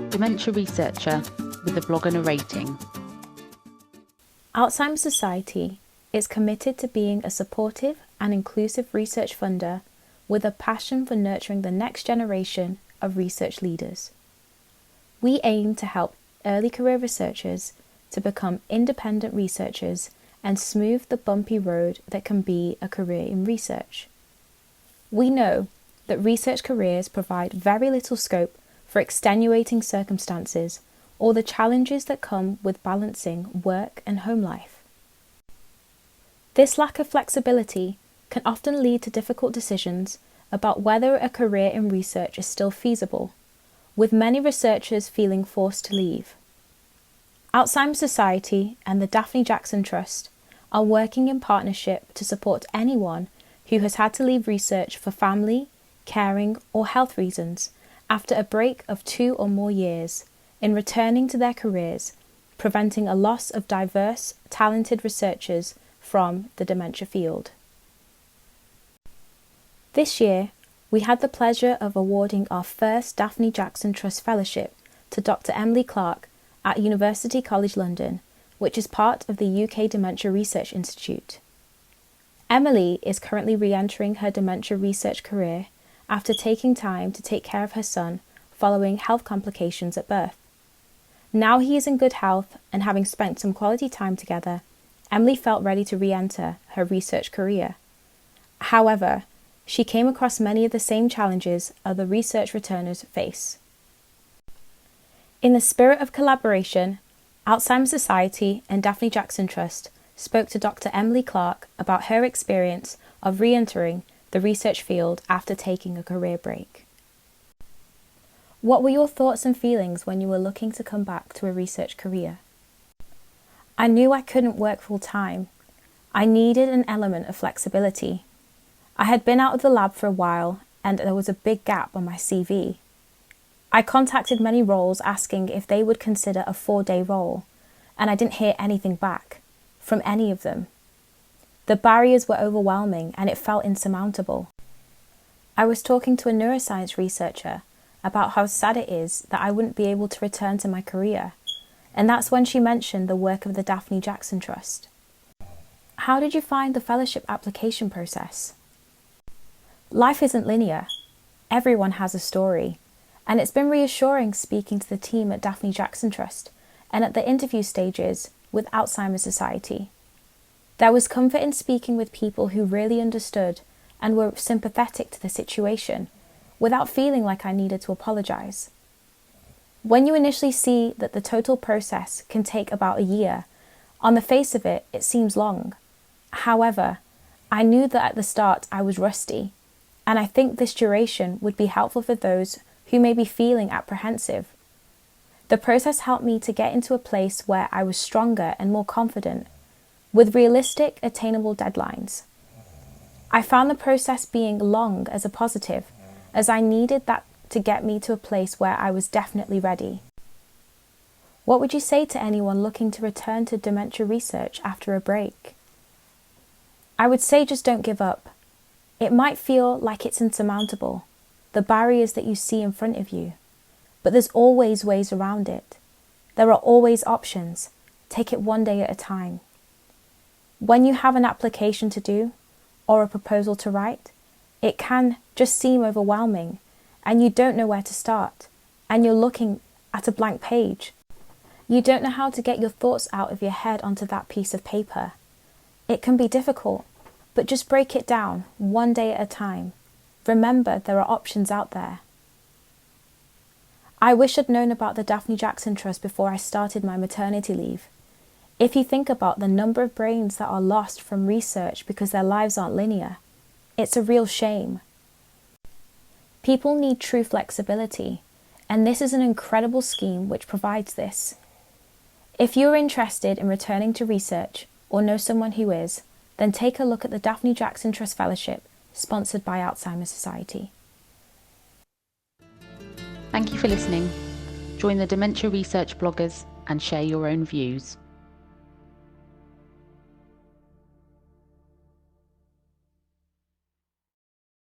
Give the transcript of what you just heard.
Dementia Researcher with a blogger narrating. Alzheimer Society is committed to being a supportive and inclusive research funder with a passion for nurturing the next generation of research leaders. We aim to help early career researchers to become independent researchers and smooth the bumpy road that can be a career in research. We know that research careers provide very little scope for extenuating circumstances or the challenges that come with balancing work and home life. This lack of flexibility can often lead to difficult decisions about whether a career in research is still feasible, with many researchers feeling forced to leave. Alzheimer Society and the Daphne Jackson Trust are working in partnership to support anyone who has had to leave research for family, caring, or health reasons after a break of 2 or more years in returning to their careers, preventing a loss of diverse, talented researchers from the dementia field. This year, we had the pleasure of awarding our first Daphne Jackson Trust Fellowship to Dr. Emily Clark at University College London, which is part of the UK Dementia Research Institute. Emily is currently re-entering her dementia research career after taking time to take care of her son following health complications at birth. Now he is in good health and having spent some quality time together, Emily felt ready to re-enter her research career. However, she came across many of the same challenges other research returners face. In the spirit of collaboration, Alzheimer Society and Daphne Jackson Trust spoke to Dr. Emily Clark about her experience of re-entering the research field after taking a career break. What were your thoughts and feelings when you were looking to come back to a research career? I knew I couldn't work full time. I needed an element of flexibility. I had been out of the lab for a while and there was a big gap on my CV. I contacted many roles asking if they would consider a 4-day role, and I didn't hear anything back from any of them. The barriers were overwhelming and it felt insurmountable. I was talking to a neuroscience researcher about how sad it is that I wouldn't be able to return to my career, and that's when she mentioned the work of the Daphne Jackson Trust. How did you find the fellowship application process? Life isn't linear. Everyone has a story. And it's been reassuring speaking to the team at Daphne Jackson Trust and at the interview stages with Alzheimer Society. There was comfort in speaking with people who really understood and were sympathetic to the situation without feeling like I needed to apologise. When you initially see that the total process can take about a year, on the face of it, it seems long. However, I knew that at the start I was rusty, and I think this duration would be helpful for those who may be feeling apprehensive. The process helped me to get into a place where I was stronger and more confident, with realistic, attainable deadlines. I found the process being long as a positive, as I needed that to get me to a place where I was definitely ready. What would you say to anyone looking to return to dementia research after a break? I would say just don't give up. It might feel like it's insurmountable, the barriers that you see in front of you, but there's always ways around it. There are always options. Take it one day at a time. When you have an application to do or a proposal to write, it can just seem overwhelming and you don't know where to start and you're looking at a blank page. You don't know how to get your thoughts out of your head onto that piece of paper. It can be difficult, but just break it down one day at a time. Remember, there are options out there. I wish I'd known about the Daphne Jackson Trust before I started my maternity leave. If you think about the number of brains that are lost from research because their lives aren't linear, it's a real shame. People need true flexibility, and this is an incredible scheme which provides this. If you're interested in returning to research or know someone who is, then take a look at the Daphne Jackson Trust Fellowship sponsored by Alzheimer Society. Thank you for listening. Join the Dementia Research bloggers and share your own views.